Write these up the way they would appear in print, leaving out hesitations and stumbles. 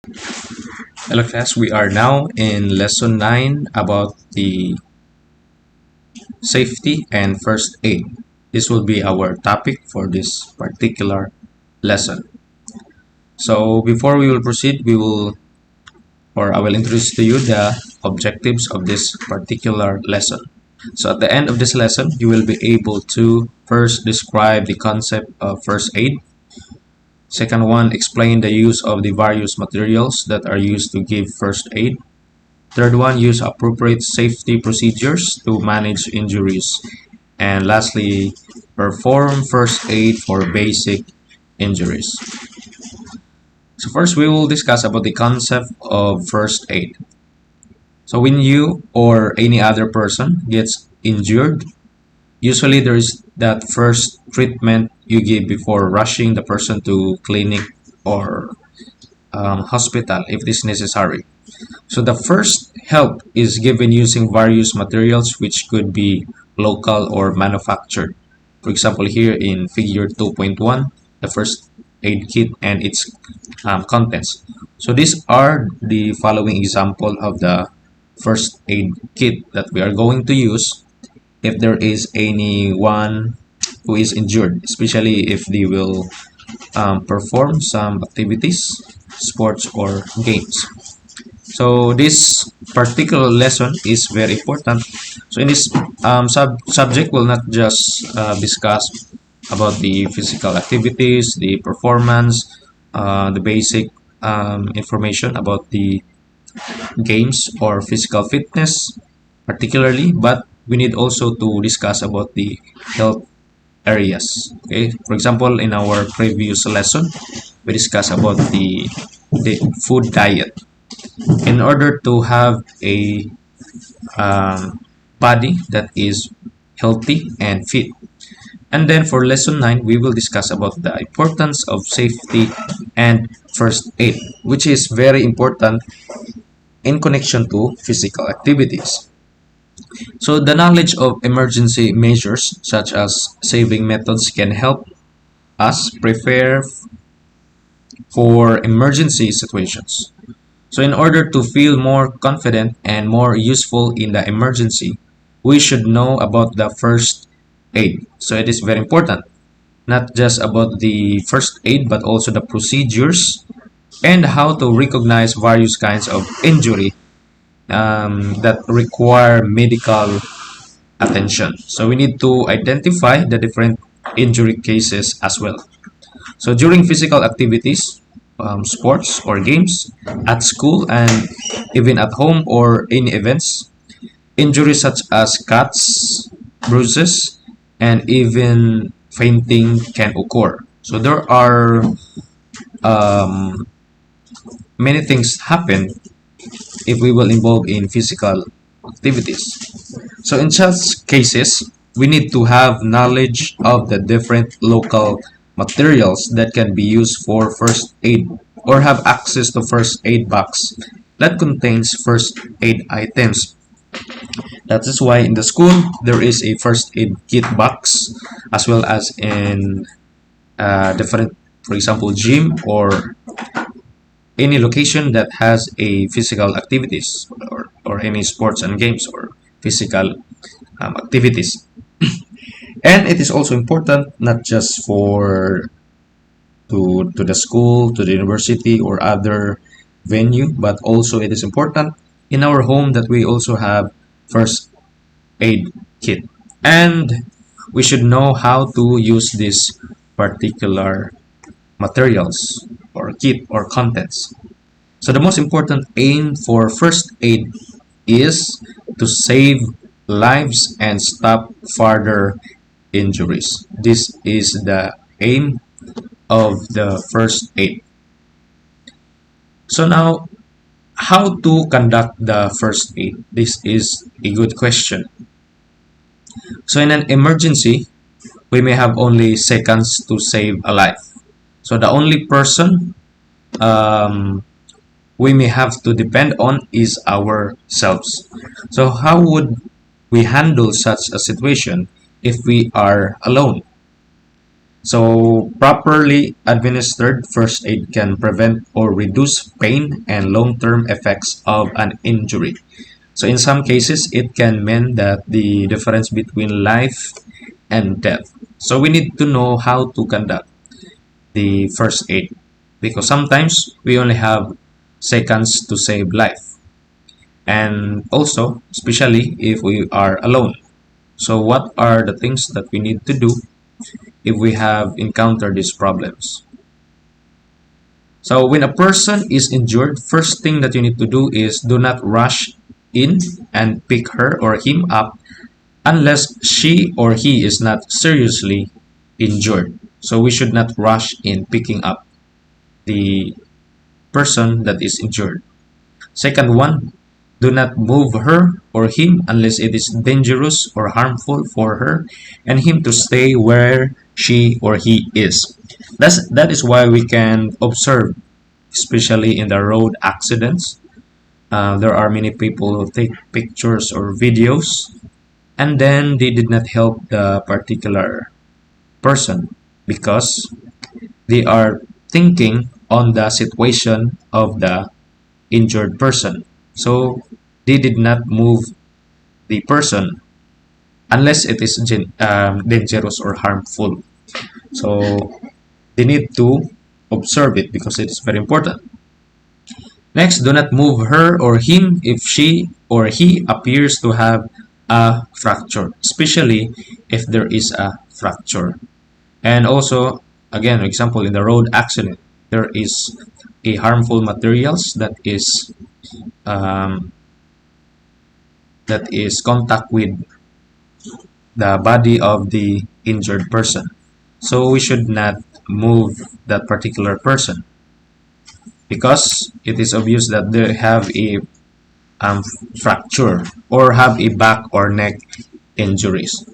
Hello class, we are now in lesson 9 about the safety and first aid. This will be our topic for this particular lesson. So before we will proceed, I will introduce to you the objectives of this particular lesson. So at the end of this lesson, you will be able to first describe the concept of first aid. Second one, explain the use of the various materials that are used to give first aid. Third one, use appropriate safety procedures to manage injuries. And lastly, perform first aid for basic injuries. So first we will discuss about the concept of first aid. So when you or any other person gets injured, usually there is that first treatment you give before rushing the person to clinic or hospital if it is necessary. So the first help is given using various materials which could be local or manufactured. For example, here in figure 2.1, the first aid kit and its contents. So these are the following example of the first aid kit that we are going to use if there is anyone who is injured, especially if they will perform some activities, sports or games. So this particular lesson is very important. So in this subject, we'll not just discuss about the physical activities, the performance, the basic information about the games or physical fitness particularly, but we need also to discuss about the health areas. Okay, for example, in our previous lesson, we discussed about the food diet. In order to have a body that is healthy and fit. And then for lesson 9, we will discuss about the importance of safety and first aid, which is very important in connection to physical activities. So the knowledge of emergency measures such as saving methods can help us prepare for emergency situations. So in order to feel more confident and more useful in the emergency, we should know about the first aid. So it is very important, not just about the first aid, but also the procedures and how to recognize various kinds of injury that require medical attention. So we need to identify the different injury cases as well. So during physical activities, sports or games, at school and even at home or in events, injuries such as cuts, bruises, and even fainting can occur. So there are many things happen if we will involve in physical activities. So in such cases, we need to have knowledge of the different local materials that can be used for first aid or have access to first aid box that contains first aid items. That is why in the school there is a first aid kit box as well as in different, for example, gym or any location that has a physical activities or any sports and games or physical activities. And it is also important not just for to the school, to the university or other venue, but also it is important in our home that we also have first aid kit. And we should know how to use this particular materials or kit or contents. So the most important aim for first aid is to save lives and stop further injuries. This is the aim of the first aid. So now, how to conduct the first aid? This is a good question. So in an emergency, we may have only seconds to save a life. So the only person we may have to depend on is ourselves. So how would we handle such a situation if we are alone? So properly administered first aid can prevent or reduce pain and long-term effects of an injury. So in some cases, it can mean that the difference between life and death. So we need to know how to conduct the first aid, because sometimes we only have seconds to save life, and also especially if we are alone. So what are the things that we need to do if we have encountered these problems? So when a person is injured, first thing that you need to do is do not rush in and pick her or him up unless she or he is not seriously injured. So we should not rush in picking up the person that is injured. Second one, do not move her or him unless it is dangerous or harmful for her and him to stay where she or he is. That is why we can observe, especially in the road accidents. There are many people who take pictures or videos and then they did not help the particular person because they are thinking on the situation of the injured person. So they did not move the person unless it is dangerous or harmful. So they need to observe it because it is very important. Next, do not move her or him if she or he appears to have a fracture, especially if there is a fracture. And also, again, example in the road accident, there is a harmful materials um, that is contact with the body of the injured person. So we should not move that particular person because it is obvious that they have a um, fracture or have a back or neck injuries.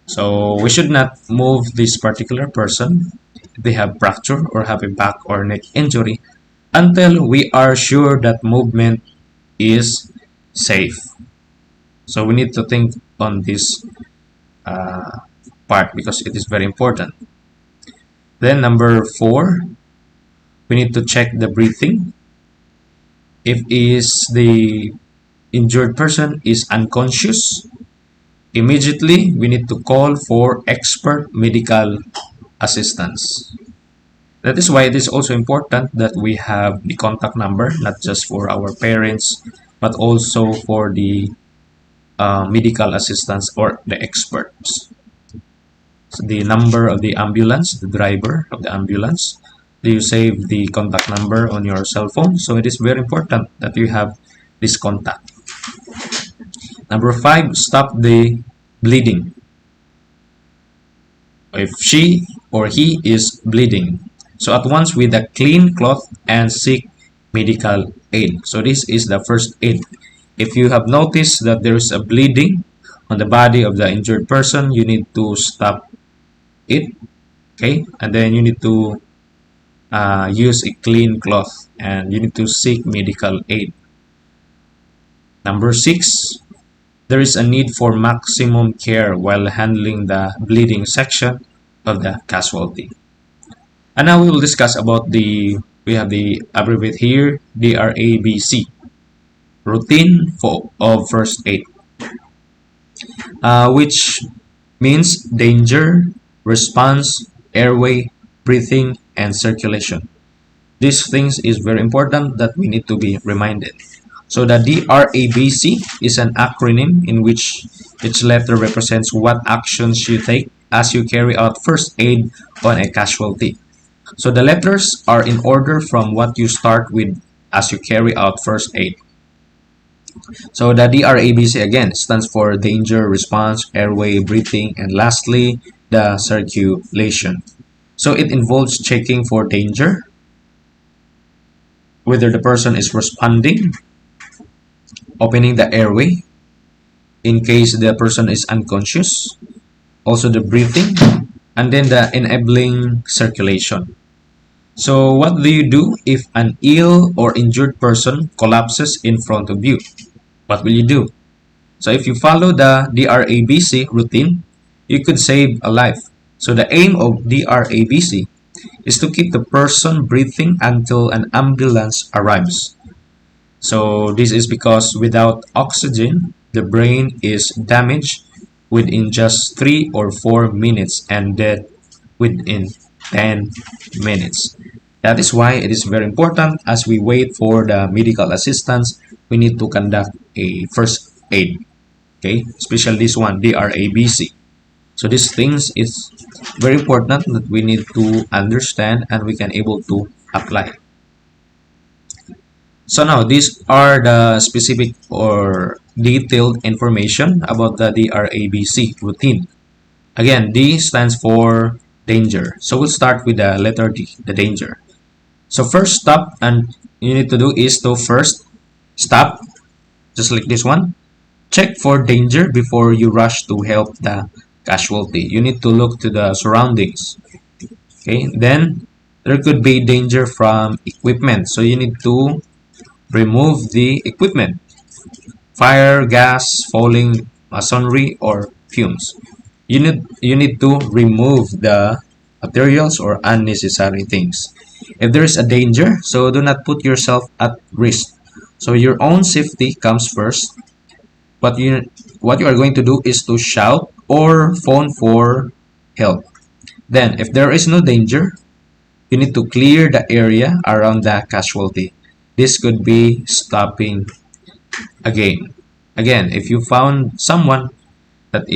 So we should not move this particular person if they have fracture or have a back or neck injury until we are sure that movement is safe. So we need to think on this uh, part because it is very important. Then number 4, we need to check the breathing. If is the injured person is unconscious, immediately we need to call for expert medical assistance. That is why it is also important that we have the contact number, not just for our parents, but also for the medical assistance or the experts. So the number of the ambulance, the driver of the ambulance, do you save the contact number on your cell phone? So it is very important that you have this contact. Number 5, stop the bleeding. If she or he is bleeding, so at once with a clean cloth and seek medical aid. So this is the first aid. If you have noticed that there is a bleeding on the body of the injured person, you need to stop it, okay? And then you need to use a clean cloth and you need to seek medical aid. Number 6, there is a need for maximum care while handling the bleeding section of the casualty. And now we will discuss about we have the abbreviate here, DRABC, routine of first aid, which means danger, response, airway, breathing, and circulation. These things is very important that we need to be reminded. So the DRABC is an acronym in which each letter represents what actions you take as you carry out first aid on a casualty. So the letters are in order from what you start with as you carry out first aid. So the DRABC again stands for danger, response, airway, breathing, and lastly the circulation. So it involves checking for danger, whether the person is responding, opening the airway in case the person is unconscious, also the breathing, and then the enabling circulation. So what do you do if an ill or injured person collapses in front of you? What will you do? So if you follow the DRABC routine, you could save a life. So the aim of DRABC is to keep the person breathing until an ambulance arrives. So this is because without oxygen, the brain is damaged within just 3 or 4 minutes and dead within 10 minutes. That is why it is very important as we wait for the medical assistance, we need to conduct a first aid. Okay, especially this one, DRABC. So these things is very important that we need to understand and we can able to apply. So now these are the specific or detailed information about the DRABC routine. Again, D stands for danger. So we'll start with the letter D, the danger. So first stop and you need to do is to first stop, just like this one. Check for danger before you rush to help the casualty. You need to look to the surroundings. Okay, then there could be danger from equipment. So you need to remove the equipment. Fire, gas, falling masonry, or fumes. You need to remove the materials or unnecessary things. If there is a danger, so do not put yourself at risk. So your own safety comes first. What you are going to do is to shout or phone for help. Then, if there is no danger, you need to clear the area around the casualty. This could be stopping again. Again, if you found someone that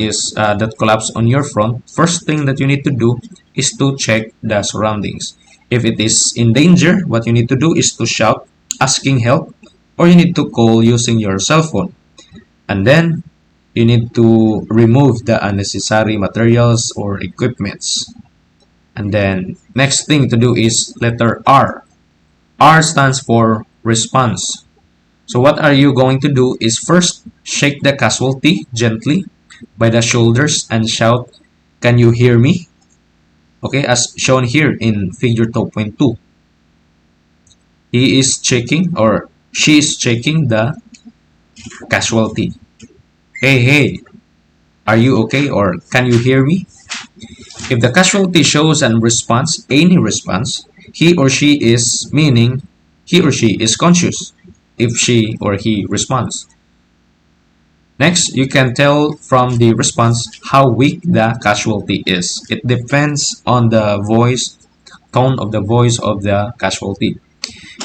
collapsed on your front, first thing that you need to do is to check the surroundings. If it is in danger, what you need to do is to shout, asking help, or you need to call using your cell phone. And then you need to remove the unnecessary materials or equipments. And then next thing to do is letter R. R stands for response. So what are you going to do is first shake the casualty gently by the shoulders and shout, "Can you hear me?" Okay, as shown here in figure 2.2. He is checking or she is checking the casualty. Hey, hey, are you okay or can you hear me? If the casualty shows an response, any response, he or she is meaning he or she is conscious if she or he responds. Next, you can tell from the response how weak the casualty is. It depends on the voice, tone of the voice of the casualty.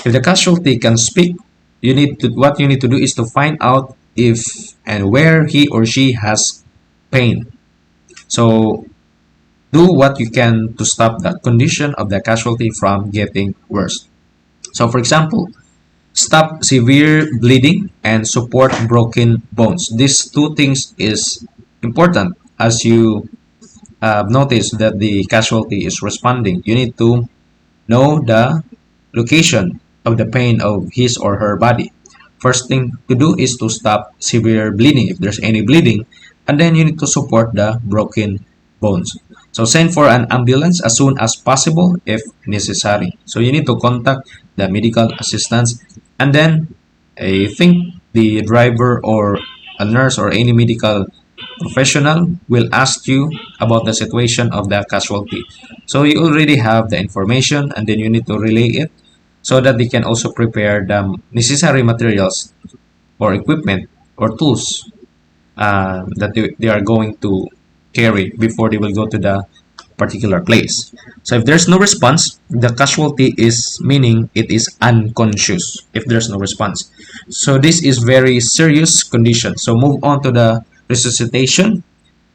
If the casualty can speak, what you need to do is to find out if and where he or she has pain. So do what you can to stop the condition of the casualty from getting worse. So for example, stop severe bleeding and support broken bones. These two things is important as you notice that the casualty is responding. You need to know the location of the pain of his or her body. First thing to do is to stop severe bleeding if there's any bleeding, and then you need to support the broken bones. So send for an ambulance as soon as possible if necessary. So you need to contact the medical assistance, and then I think the driver or a nurse or any medical professional will ask you about the situation of the casualty. So you already have the information and then you need to relay it so that they can also prepare the necessary materials or equipment or tools that they are going to carry before they will go to the particular place. So if there's no response, the casualty is meaning it is unconscious if there's no response. So this is very serious condition. So move on to the resuscitation.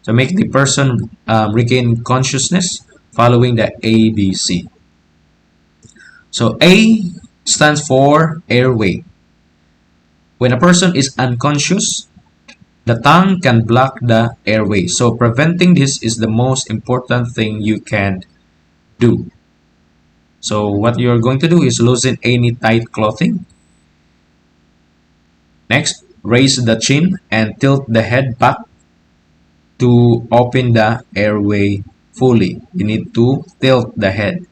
So make the person regain consciousness following the ABC. So A stands for airway. When a person is unconscious, the tongue can block the airway. So preventing this is the most important thing you can do. So what you're going to do is loosen any tight clothing. Next, raise the chin and tilt the head back to open the airway fully. You need to tilt the head,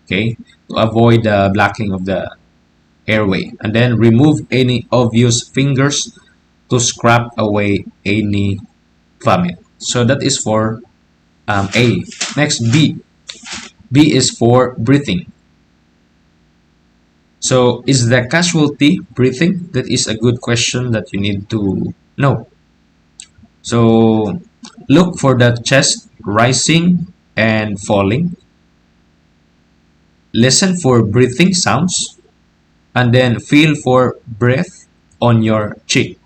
okay, to avoid the blocking of the airway. And then remove any obvious fingers to scrap away any vomit. So that is for A. Next, B. B is for breathing. So, is the casualty breathing? That is a good question that you need to know. So, look for the chest rising and falling. Listen for breathing sounds, and then feel for breath on your cheek.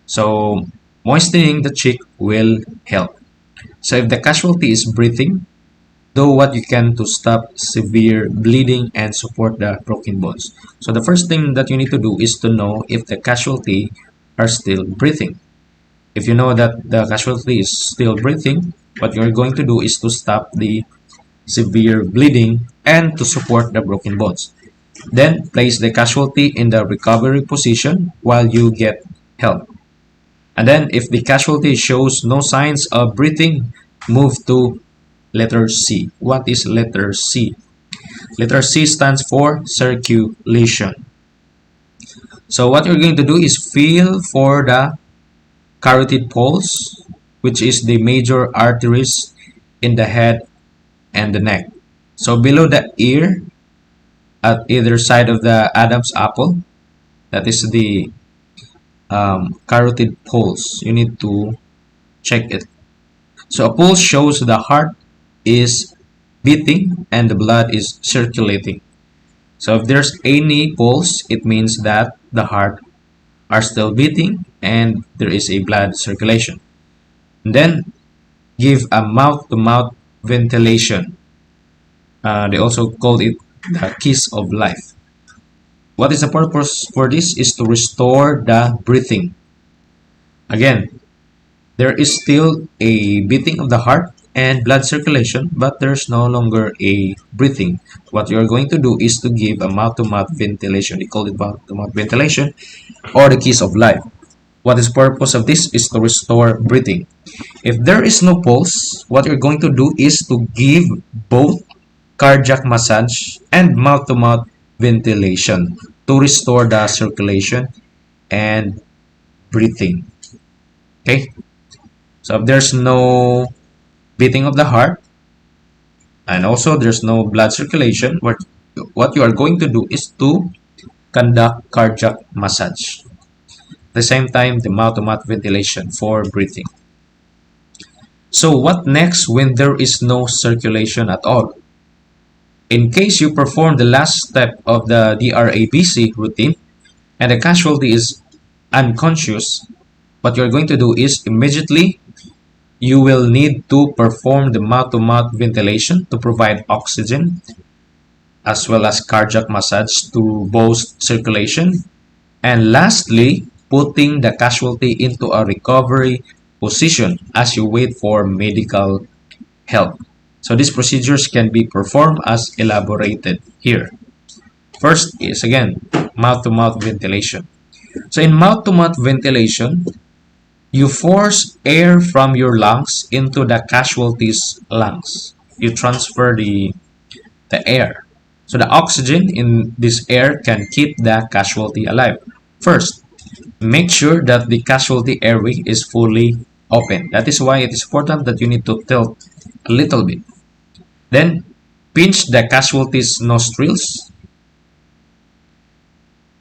So, moistening the cheek will help. So, if the casualty is breathing, do what you can to stop severe bleeding and support the broken bones. So, the first thing that you need to do is to know if the casualty are still breathing. If you know that the casualty is still breathing, what you're going to do is to stop the severe bleeding and to support the broken bones. Then place the casualty in the recovery position while you get help. And then if the casualty shows no signs of breathing, move to letter C. What is letter C? Letter C stands for circulation. So what you're going to do is feel for the carotid pulse, which is the major arteries in the head and the neck. So below the ear, at either side of the Adam's apple, that is the carotid pulse. You need to check it. So a pulse shows the heart is beating and the blood is circulating. So if there's any pulse, it means that the heart are still beating and there is a blood circulation. And then give a mouth-to-mouth ventilation. They also called it the kiss of life. What is the purpose for this? Is to restore the breathing. Again, there is still a beating of the heart and blood circulation, but there's no longer a breathing. What you're going to do is to give a mouth-to-mouth ventilation. They call it mouth-to-mouth ventilation or the kiss of life. What is the purpose of this? Is to restore breathing. If there is no pulse, what you're going to do is to give both cardiac massage and mouth-to-mouth ventilation to restore the circulation and breathing. Okay, so if there's no beating of the heart and also there's no blood circulation, what you are going to do is to conduct cardiac massage. At the same time, the mouth-to-mouth ventilation for breathing. So what next when there is no circulation at all? In case you perform the last step of the DRABC routine and the casualty is unconscious, what you're going to do is immediately you will need to perform the mouth-to-mouth ventilation to provide oxygen as well as cardiac massage to boost circulation. And lastly, putting the casualty into a recovery position as you wait for medical help. So these procedures can be performed as elaborated here. First is again mouth-to-mouth ventilation. So in mouth-to-mouth ventilation, you force air from your lungs into the casualty's lungs. You transfer the air. So the oxygen in this air can keep the casualty alive. First, make sure that the casualty airway is fully open. That is why it is important that you need to tilt a little bit. Then pinch the casualty's nostrils.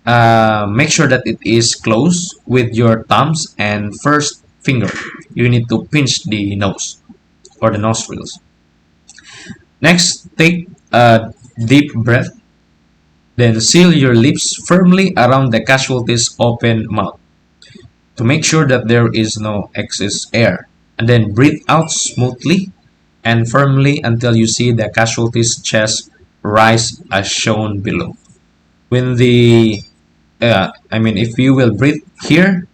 Make sure that it is closed with your thumbs and first finger. You need to pinch the nose or the nostrils. Next, take a deep breath. Then seal your lips firmly around the casualty's open mouth to make sure that there is no excess air. And then breathe out smoothly and firmly until you see the casualty's chest rise as shown below. When if you will breathe here,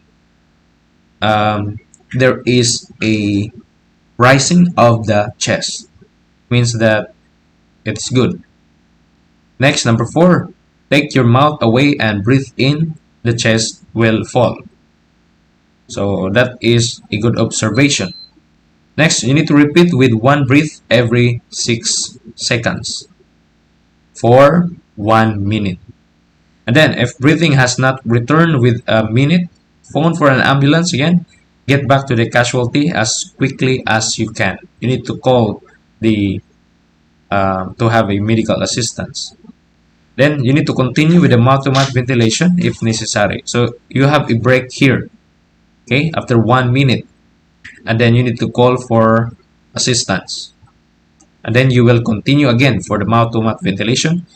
there is a rising of the chest. Means that it's good. Next, number 4, take your mouth away and breathe in, the chest will fall. So that is a good observation. Next, you need to repeat with one breath every 6 seconds for 1 minute. And then if breathing has not returned with a minute, phone for an ambulance again get back to the casualty as quickly as you can. You need to call the to have a medical assistance. Then you need to continue with the mouth-to-mouth ventilation if necessary. So you have a break here, okay, after 1 minute, and then you need to call for assistance. And then you will continue again for the mouth-to-mouth ventilation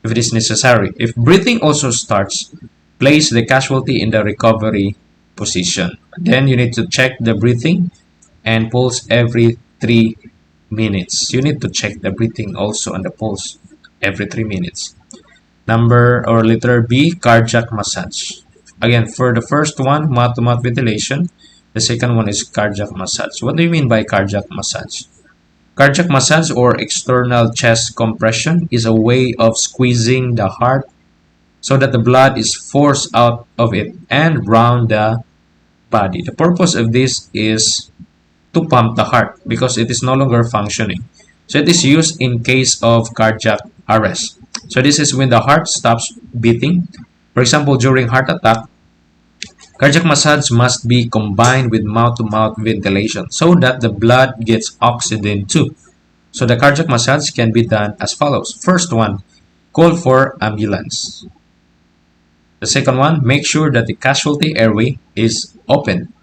if it is necessary. If breathing also starts, place the casualty in the recovery position. Then you need to check the breathing and pulse every 3 minutes. You need to check the breathing also and the pulse every 3 minutes. Number or letter B, cardiac massage. Again, for the first one, mouth-to-mouth ventilation. The second one is cardiac massage. What do you mean by cardiac massage? Cardiac massage or external chest compression is a way of squeezing the heart so that the blood is forced out of it and around the body. The purpose of this is to pump the heart because it is no longer functioning. So it is used in case of cardiac arrest. So this is when the heart stops beating. For example, during heart attack, cardiac massage must be combined with mouth-to-mouth ventilation so that the blood gets oxygen too. So the cardiac massage can be done as follows. First one, call for ambulance. The second one, make sure that the casualty airway is open.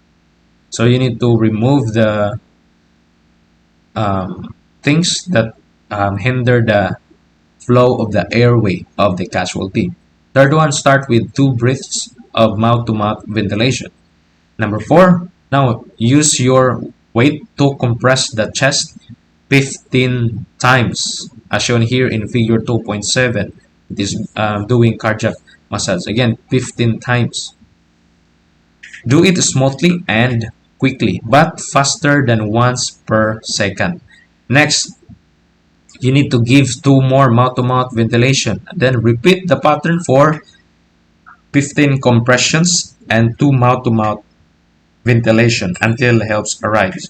So you need to remove the things that hinder the flow of the airway of the casualty. Third one, start with 2 breaths of mouth-to-mouth ventilation. Number 4, now use your weight to compress the chest 15 times, as shown here in figure 2.7. It is doing cardiac massage. Again, 15 times. Do it smoothly and quickly, but faster than once per second. Next, you need to give 2 more mouth-to-mouth ventilation. Then repeat the pattern for 15 compressions and 2 mouth-to-mouth ventilation until helps arrives.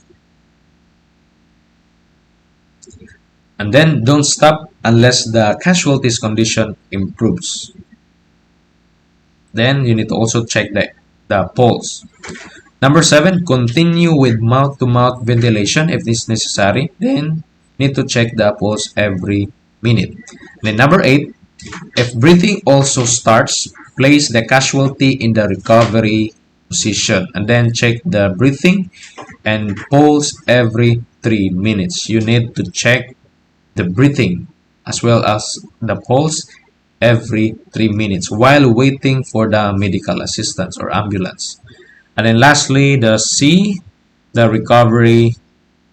And then don't stop unless the casualty's condition improves. Then you need to also check the pulse. Number 7, continue with mouth-to-mouth ventilation if it's necessary. Then need to check the pulse every minute. Then number 8, if breathing also starts, place the casualty in the recovery position and then check the breathing and pulse every 3 minutes. You need to check the breathing as well as the pulse every 3 minutes while waiting for the medical assistance or ambulance. And then lastly, the C, the recovery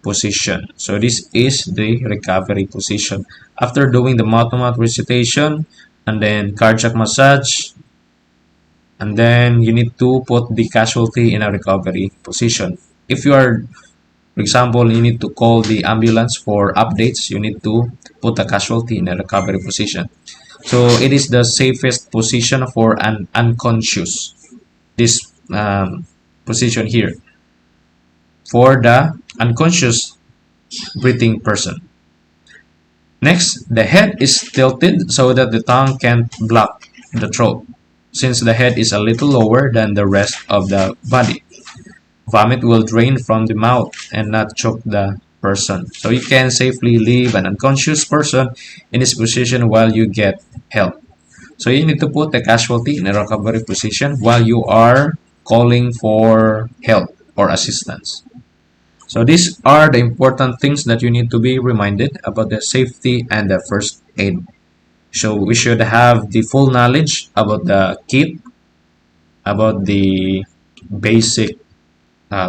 position. So this is the recovery position. After doing the mouth-to-mouth resuscitation and then cardiac massage, and then you need to put the casualty in a recovery position. If you are, for example, you need to call the ambulance for updates, you need to put the casualty in a recovery position. So it is the safest position for an unconscious, this position here, for the unconscious breathing person. Next, the head is tilted so that the tongue can't block the throat, since the head is a little lower than the rest of the body. Vomit will drain from the mouth and not choke the person. So you can safely leave an unconscious person in this position while you get help. So you need to put the casualty in a recovery position while you are calling for help or assistance. So these are the important things that you need to be reminded about the safety and the first aid. So we should have the full knowledge about the kit, about the basic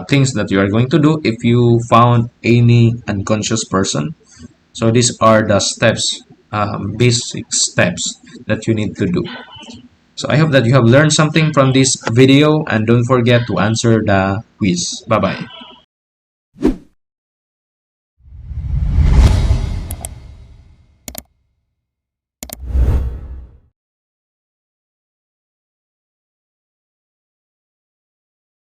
things that you are going to do if you found any unconscious person. So these are the steps, basic steps that you need to do. So I hope that you have learned something from this video, and don't forget to answer the quiz. Bye bye.